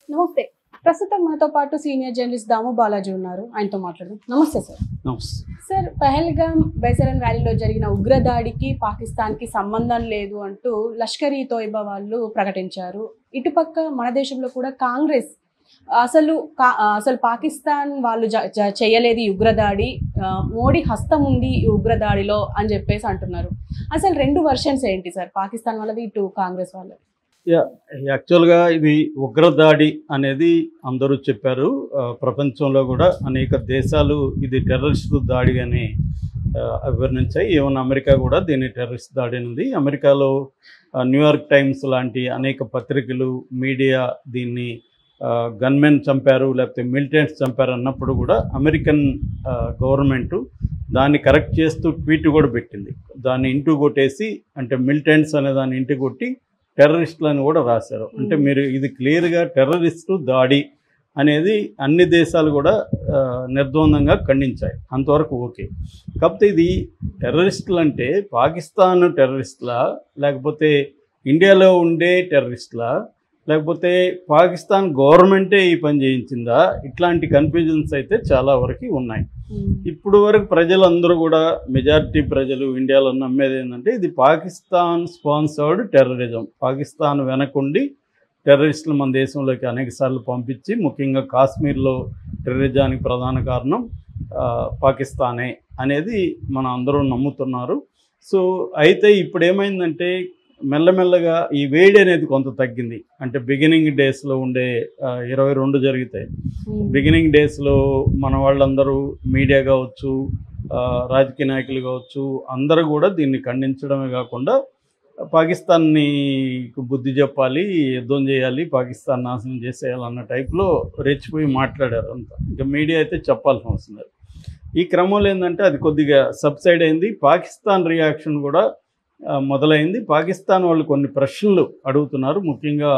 నమస్తే. ప్రస్తుతం మనతో పాటు సీనియర్ జర్నలిస్ట్ దాము బాలాజీ ఉన్నారు. ఆయనతో మాట్లాడదాం. నమస్తే సార్. నమస్తే. సార్, పహల్గామ్ బైసరన్ వ్యాలీలో జరిగిన ఉగ్రదాడికి పాకిస్తాన్కి సంబంధం లేదు అంటూ లష్కర్ ఈ తోయిబా వాళ్ళు ప్రకటించారు. ఇటుపక్క మన దేశంలో కూడా కాంగ్రెస్ అసలు పాకిస్తాన్ వాళ్ళు చేయలేదు ఈ ఉగ్రదాడి, మోడీ హస్తం ఉంది ఈ ఉగ్రదాడిలో అని చెప్పేసి అంటున్నారు. అసలు రెండు వర్షన్స్ ఏంటి సార్, పాకిస్తాన్ వాళ్ళది ఇటు కాంగ్రెస్ వాళ్ళది? యాక్చువల్గా ఇది ఉగ్రదాడి అనేది అందరూ చెప్పారు. ప్రపంచంలో కూడా అనేక దేశాలు ఇది టెర్రరిస్ట్ దాడిగానే వివరించాయి. ఈవెన్ అమెరికా కూడా దీన్ని టెర్రరిస్ట్ దాడి అనేది. అమెరికాలో న్యూయార్క్ టైమ్స్ లాంటి అనేక పత్రికలు, మీడియా దీన్ని గన్మెన్ చంపారు లేకపోతే మిలిటెంట్స్ చంపారు అన్నప్పుడు కూడా అమెరికన్ గవర్నమెంటు దాన్ని కరెక్ట్ చేస్తూ ట్వీట్ కూడా పెట్టింది. దాన్ని ఇంటూ కొట్టేసి, అంటే మిలిటెంట్స్ అనే దాన్ని ఇంటి కొట్టి టెర్రరిస్టులని కూడా రాశారు. అంటే మీరు ఇది క్లియర్గా టెర్రరిస్టు దాడి అనేది అన్ని దేశాలు కూడా నిర్ద్వందంగా ఖండించాయి. అంతవరకు ఓకే. కాకపోతే ఇది టెర్రరిస్టులు అంటే పాకిస్తాన్ టెర్రరిస్టులా, లేకపోతే ఇండియాలో ఉండే టెర్రరిస్టులా, లేకపోతే పాకిస్తాన్ గవర్నమెంటే ఈ పని చేయించిందా, ఇట్లాంటి కన్ఫ్యూజన్స్ అయితే చాలా వరకు ఉన్నాయి. ఇప్పుడు వరకు ప్రజలందరూ కూడా, మెజారిటీ ప్రజలు ఇండియాలో నమ్మేది ఏంటంటే ఇది పాకిస్తాన్ స్పాన్సర్డ్ టెర్రరిజం. పాకిస్తాన్ వెనకుండి టెర్రరిస్టులు మన దేశంలోకి అనేక సార్లు పంపించి, ముఖ్యంగా కాశ్మీర్లో టెర్రరిజానికి ప్రధాన కారణం పాకిస్తానే అనేది మన అందరూ నమ్ముతున్నారు. సో అయితే ఇప్పుడు ఏమైందంటే మెల్లమెల్లగా ఈ వేడి అనేది కొంత తగ్గింది. అంటే బిగినింగ్ డేస్లో ఉండే 22 జరుగుతాయి. బిగినింగ్ డేస్లో మన వాళ్ళందరూ, మీడియా కావచ్చు, రాజకీయ నాయకులు కావచ్చు, అందరూ కూడా దీన్ని ఖండించడమే కాకుండా పాకిస్తాన్ని బుద్ధి చెప్పాలి, యుద్ధం చేయాలి, పాకిస్తాన్ నాశనం చేసేయాలన్న టైప్లో రెచ్చిపోయి మాట్లాడారు అంతా. ఇంకా మీడియా అయితే చెప్పాల్సిన అవసరం లేదు. ఈ క్రమంలో ఏంటంటే అది కొద్దిగా సబ్సైడ్ అయింది. పాకిస్తాన్ రియాక్షన్ కూడా మొదలైంది. పాకిస్తాన్ వాళ్ళు కొన్ని ప్రశ్నలు అడుగుతున్నారు. ముఖ్యంగా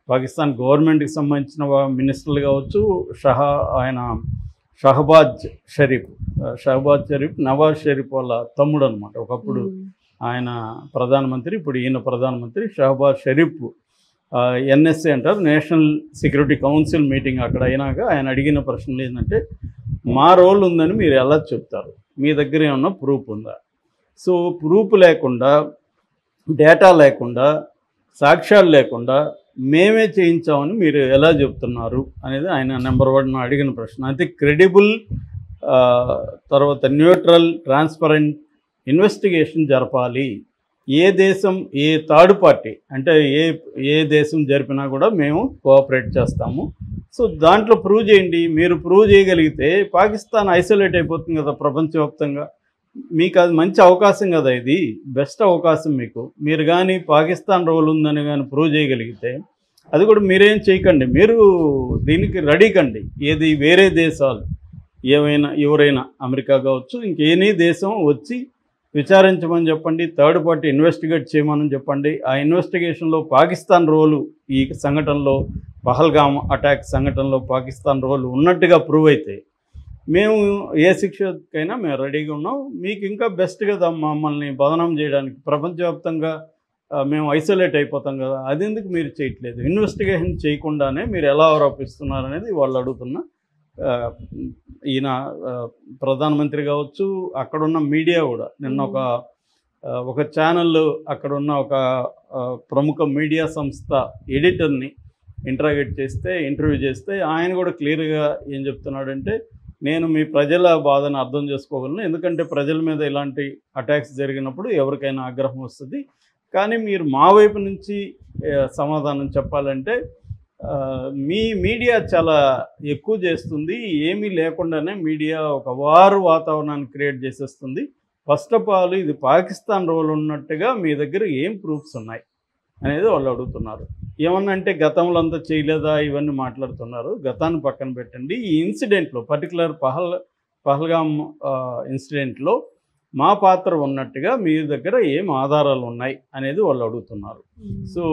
పాకిస్తాన్ గవర్నమెంట్కి సంబంధించిన మినిస్టర్లు కావచ్చు, షహబాజ్ షరీఫ్ నవాజ్ షరీఫ్ వాళ్ళ తమ్ముడు అనమాట. ఒకప్పుడు ఆయన ప్రధానమంత్రి, ఇప్పుడు ఈయన ప్రధానమంత్రి. షహబాజ్ షరీఫ్ ఎన్ఎస్ఏ అంటారు, నేషనల్ సెక్యూరిటీ కౌన్సిల్ మీటింగ్ అక్కడ అయినాక ఆయన అడిగిన ప్రశ్నలు ఏంటంటే, మా రోల్ ఉందని మీరు ఎలా చెప్తారు, మీ దగ్గర ఏమన్నా ప్రూఫ్ ఉందా? సో ప్రూఫ్ లేకుండా, డేటా లేకుండా, సాక్ష్యాలు లేకుండా మేమే చేయించామని మీరు ఎలా చెప్తున్నారు అనేది ఆయన నెంబర్ 1 అడిగిన ప్రశ్న. అయితే క్రెడిబుల్, తర్వాత న్యూట్రల్, ట్రాన్స్పరెంట్ ఇన్వెస్టిగేషన్ జరపాలి. ఏ దేశం, ఏ థర్డ్ పార్టీ అంటే ఏ దేశం జరిపినా కూడా మేము కోఆపరేట్ చేస్తాము. సో దాంట్లో ప్రూవ్ చేయండి. మీరు ప్రూవ్ చేయగలిగితే పాకిస్తాన్ ఐసోలేట్ అయిపోతుంది కదా ప్రపంచవ్యాప్తంగా. మీకు అది మంచి అవకాశం కదా, ఇది బెస్ట్ అవకాశం మీకు. మీరు కానీ పాకిస్తాన్ రోల్ ఉందని కానీ ప్రూవ్ చేయగలిగితే, అది కూడా మీరేం చేయకండి, మీరు దీనికి రెడీ కండి. ఏది వేరే దేశాలు ఎవరైనా అమెరికా కావచ్చు, ఇంకేనీ దేశం వచ్చి విచారించమని చెప్పండి, థర్డ్ పార్టీ ఇన్వెస్టిగేట్ చేయమని చెప్పండి. ఆ ఇన్వెస్టిగేషన్లో పాకిస్తాన్ రోలు, ఈ సంఘటనలో పహల్గామ్ అటాక్ సంఘటనలో పాకిస్తాన్ రోలు ఉన్నట్టుగా ప్రూవ్ అయితే మేము ఏ శిక్షకైనా మేము రెడీగా ఉన్నాం. మీకు ఇంకా బెస్ట్ కదా మమ్మల్ని బదనాం చేయడానికి. ప్రపంచవ్యాప్తంగా మేము ఐసోలేట్ అయిపోతాం కదా, అది ఎందుకు మీరు చేయట్లేదు? ఇన్వెస్టిగేషన్ చేయకుండానే మీరు ఎలా ఆరోపిస్తున్నారు అనేది వాళ్ళు అడుగుతున్న. ఈయన ప్రధానమంత్రి కావచ్చు, అక్కడున్న మీడియా కూడా నిన్న ఒక ఛానల్, అక్కడున్న ఒక ప్రముఖ మీడియా సంస్థ ఎడిటర్ని ఇంటర్వ్యూ చేస్తే ఆయన కూడా క్లియర్గా ఏం చెప్తున్నాడంటే, నేను మీ ప్రజల బాధను అర్థం చేసుకోగలను, ఎందుకంటే ప్రజల మీద ఇలాంటి అటాక్స్ జరిగినప్పుడు ఎవరికైనా ఆగ్రహం వస్తుంది, కానీ మీరు మా వైపు నుంచి సమాధానం చెప్పాలంటే మీ మీడియా చాలా ఎక్కువ చేస్తుంది, ఏమీ లేకుండానే మీడియా ఒక వారు వాతావరణాన్ని క్రియేట్ చేసేస్తుంది. ఫస్ట్ ఆఫ్ ఆల్ ఇది పాకిస్తాన్ రోల్ ఉన్నట్టుగా మీ దగ్గర ఏం ప్రూఫ్స్ ఉన్నాయి అనేది వాళ్ళు అడుగుతున్నారు. ఏమన్నా అంటే గతంలో అంతా చేయలేదా ఇవన్నీ మాట్లాడుతున్నారు. గతాన్ని పక్కన పెట్టండి. ఈ ఇన్సిడెంట్లో పర్టికులర్ పహల్గామ్ ఇన్సిడెంట్లో మా పాత్ర ఉన్నట్టుగా మీ దగ్గర ఏం ఆధారాలు ఉన్నాయి అనేది వాళ్ళు అడుగుతున్నారు. సో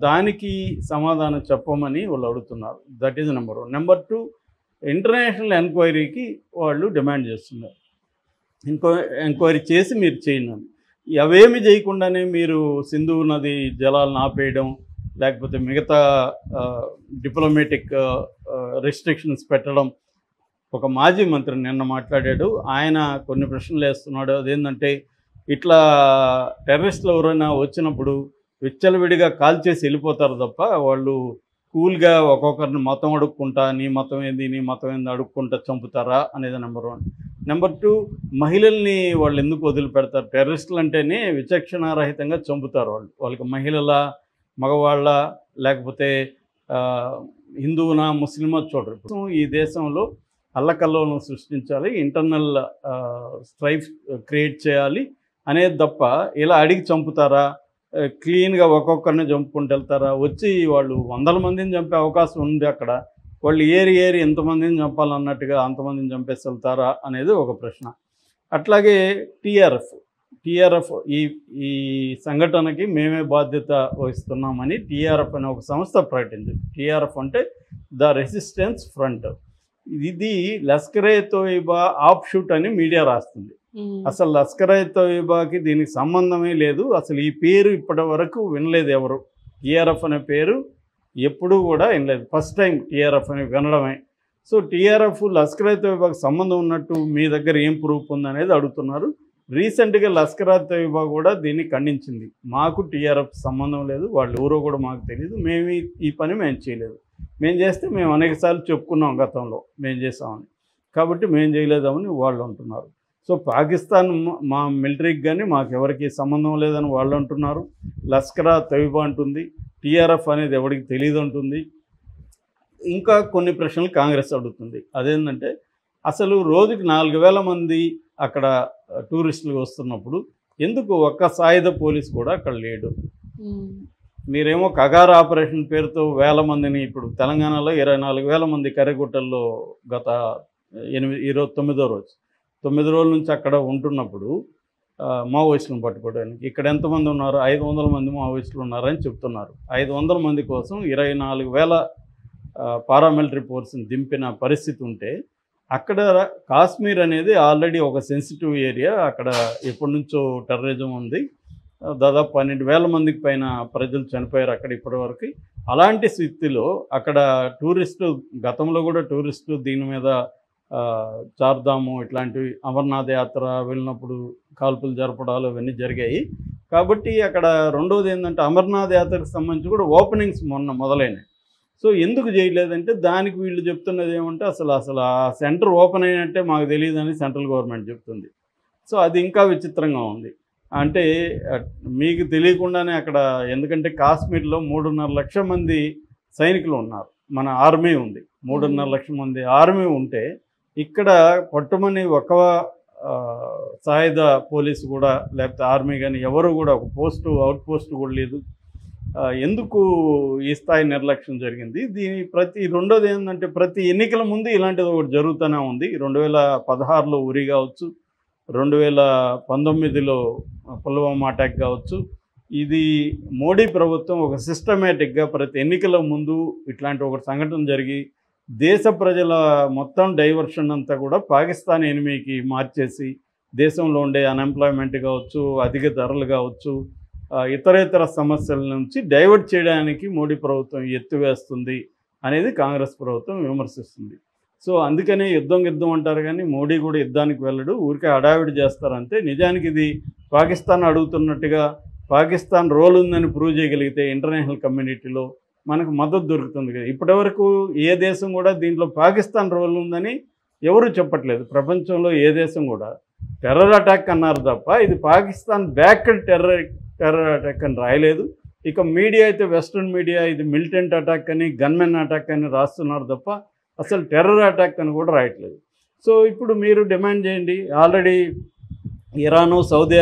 దానికి సమాధానం చెప్పమని వాళ్ళు అడుగుతున్నారు. That is number 1. Number 2, international ఎంక్వైరీకి వాళ్ళు డిమాండ్ చేస్తున్నారు. ఎంక్వైరీ చేసి మీరు చేయండి. అవేమి చేయకుండానే మీరు సింధు నది జలాలను ఆపేయడం, లేకపోతే మిగతా డిప్లొమాటిక్ రెస్ట్రిక్షన్స్ పెట్టడం. ఒక మాజీ మంత్రి నిన్న మాట్లాడాడు, ఆయన కొన్ని ప్రశ్నలు వేస్తున్నాడు. అదేంటంటే ఇట్లా టెర్రరిస్టులు ఎవరైనా వచ్చినప్పుడు విచ్చలవిడిగా కాల్ చేసి వెళ్ళిపోతారు తప్ప వాళ్ళు కూల్గా ఒక్కొక్కరిని మతం అడుక్కుంటా, నీ మతం ఏంది నీ మతం ఏంది అడుక్కుంటా చంపుతారా అనేది నెంబర్ 1. నెంబర్ 2, మహిళల్ని వాళ్ళు ఎందుకు వదిలిపెడతారు? టెర్రరిస్టులు అంటేనే విచక్షణారహితంగా చంపుతారు. వాళ్ళకి మహిళల, మగవాళ్ళ, లేకపోతే హిందువునా ముస్లిమా చూడరు. ఈ దేశంలో అల్లకల్లోలను సృష్టించాలి, ఇంటర్నల్ స్ట్రైఫ్ క్రియేట్ చేయాలి అనేది తప్ప ఇలా అడిగి చంపుతారా? క్లీన్గా ఒక్కొక్కరిని చంపుకుంటూ వెళ్తారా? వచ్చి వాళ్ళు 100 మందిని చంపే అవకాశం ఉంది అక్కడ, వాళ్ళు ఏరి ఎంతమందిని చంపాలన్నట్టుగా అంతమందిని చంపేసి వెళ్తారా అనేది ఒక ప్రశ్న. అట్లాగే టీఆర్ఎఫ్ ఈ సంఘటనకి మేమే బాధ్యత వహిస్తున్నామని టీఆర్ఎఫ్ అనే ఒక సంస్థ ప్రకటించింది. టీఆర్ఎఫ్ అంటే ద రెసిస్టెన్స్ ఫ్రంట్. ఇది లష్కరే తోయిబా ఆఫ్ షూట్ అని మీడియా రాస్తుంది. అసలు లష్కరే తోయిబాకి దీనికి సంబంధమే లేదు. అసలు ఈ పేరు ఇప్పటి వరకు వినలేదు ఎవరు. టీఆర్ఎఫ్ అనే పేరు ఎప్పుడూ కూడా వినలేదు, ఫస్ట్ టైం టీఆర్ఎఫ్ అని వినడమే. సో టీఆర్ఎఫ్ లష్కరే తోయిబాకి సంబంధం ఉన్నట్టు మీ దగ్గర ఏం ప్రూఫ్ ఉందనేది అడుగుతున్నారు. రీసెంట్గా లష్కరే తోయిబా కూడా దీన్ని ఖండించింది. మాకు టీఆర్ఎఫ్ సంబంధం లేదు, వాళ్ళు ఎవరో కూడా మాకు తెలియదు, మేము ఈ పని మేము చేయలేదు. మేము చేస్తే మేము అనేకసార్లు చెప్పుకున్నాం గతంలో మేము చేసామని, కాబట్టి మేము చేయలేదామని వాళ్ళు అంటున్నారు. సో పాకిస్తాన్ మా మిలిటరీకి కానీ మాకెవరికి సంబంధం లేదని వాళ్ళు అంటున్నారు. లష్కరే తోయిబా అంటుంది, టీఆర్ఎఫ్ అనేది ఎవరికి తెలియదు అంటుంది. ఇంకా కొన్ని ప్రశ్నలు కాంగ్రెస్ అడుగుతుంది. అదేంటంటే అసలు రోజుకి 4,000 మంది అక్కడ టూరిస్టులు వస్తున్నప్పుడు ఎందుకు ఒక్క సాయుధ పోలీసు కూడా అక్కడ లేడు? మీరేమో కగార్ ఆపరేషన్ పేరుతో 1,000 మందిని, ఇప్పుడు తెలంగాణలో 24,000 మంది కర్రెగుట్టల్లో గత 9వ రోజు 9 రోజుల నుంచి అక్కడ ఉంటున్నప్పుడు మావోయిస్టులను పట్టుకోవడానికి ఇక్కడ ఎంతమంది ఉన్నారు? 500 మంది మావోయిస్టులు ఉన్నారని చెప్తున్నారు. 500 మంది కోసం 24,000 పారామిలిటరీ ఫోర్స్ని దింపిన పరిస్థితి ఉంటే, అక్కడ కాశ్మీర్ అనేది ఆల్రెడీ ఒక సెన్సిటివ్ ఏరియా. అక్కడ ఎప్పటి నుంచో టెర్రరిజం ఉంది. దాదాపు 12,000 మందికి పైన ప్రజలు చనిపోయారు అక్కడ ఇప్పటివరకు. అలాంటి స్థితిలో అక్కడ టూరిస్టు, గతంలో కూడా టూరిస్టు దీని మీద చార్ధాము ఇట్లాంటివి అమర్నాథ్ యాత్ర వెళ్ళినప్పుడు కాల్పులు జరపడాలు అవన్నీ జరిగాయి. కాబట్టి అక్కడ రెండోది ఏంటంటే అమర్నాథ్ యాత్రకు సంబంధించి కూడా ఓపెనింగ్స్ మొదలైనాయి. సో ఎందుకు చేయలేదంటే దానికి వీళ్ళు చెప్తున్నది ఏమంటే అసలు ఆ సెంటర్ ఓపెన్ అయినట్టే మాకు తెలియదని సెంట్రల్ గవర్నమెంట్ చెప్తుంది. సో అది ఇంకా విచిత్రంగా ఉంది. అంటే మీకు తెలియకుండానే అక్కడ, ఎందుకంటే కాశ్మీర్లో 3.5 లక్షల మంది సైనికులు ఉన్నారు, మన ఆర్మీ ఉంది. 3.5 లక్షల మంది ఆర్మీ ఉంటే ఇక్కడ పట్టుమని ఒక సాయుధ పోలీసు కూడా లేకపోతే ఆర్మీ కానీ ఎవరు కూడా ఒక అవుట్ పోస్ట్ కూడా లేదు. ఎందుకు ఈ స్థాయి నిర్లక్ష్యం జరిగింది? రెండోది ఏంటంటే ప్రతి ఎన్నికల ముందు ఇలాంటిది ఒకటి జరుగుతూనే ఉంది. 2016లో ఉరి కావచ్చు, 2019లో పుల్వామా అటాక్ కావచ్చు. ఇది మోడీ ప్రభుత్వం ఒక సిస్టమేటిక్గా ప్రతి ఎన్నికల ముందు ఇట్లాంటి ఒక సంఘటన జరిగి దేశ ప్రజల మొత్తం డైవర్షన్ అంతా కూడా పాకిస్తాన్ ఎనిమికి మార్చేసి దేశంలో ఉండే అన్ఎంప్లాయ్మెంట్ కావచ్చు, అధిక ధరలు కావచ్చు, ఇతరేతర సమస్యల నుంచి డైవర్ట్ చేయడానికి మోడీ ప్రభుత్వం ఎత్తివేస్తుంది అనేది కాంగ్రెస్ ప్రభుత్వం విమర్శిస్తుంది. సో అందుకనే యుద్ధం అంటారు కానీ మోడీ కూడా యుద్ధానికి వెళ్ళడు, ఊరికే హడావిడి చేస్తారంటే. నిజానికి ఇది పాకిస్తాన్ అడుగుతున్నట్టుగా పాకిస్తాన్ రోల్ ఉందని ప్రూవ్ చేయగలిగితే ఇంటర్నేషనల్ కమ్యూనిటీలో మనకు మద్దతు దొరుకుతుంది కదా. ఇప్పటివరకు ఏ దేశం కూడా దీంట్లో పాకిస్తాన్ రోల్ ఉందని ఎవరు చెప్పట్లేదు. ప్రపంచంలో ఏ దేశం కూడా టెర్రర్ అటాక్ అన్నారు తప్ప ఇది పాకిస్తాన్ బ్యాక్డ్ టెర్రర్ అటాక్ అని రాయలేదు. ఇక మీడియా అయితే వెస్ట్రన్ మీడియా ఇది మిలిటెంట్ అటాక్ అని, గన్మెన్ అటాక్ అని రాస్తున్నారు తప్ప అసలు టెర్రర్ అటాక్ అని కూడా రాయట్లేదు. సో ఇప్పుడు మీరు డిమాండ్ చేయండి. Already Iran, Saudi Arabia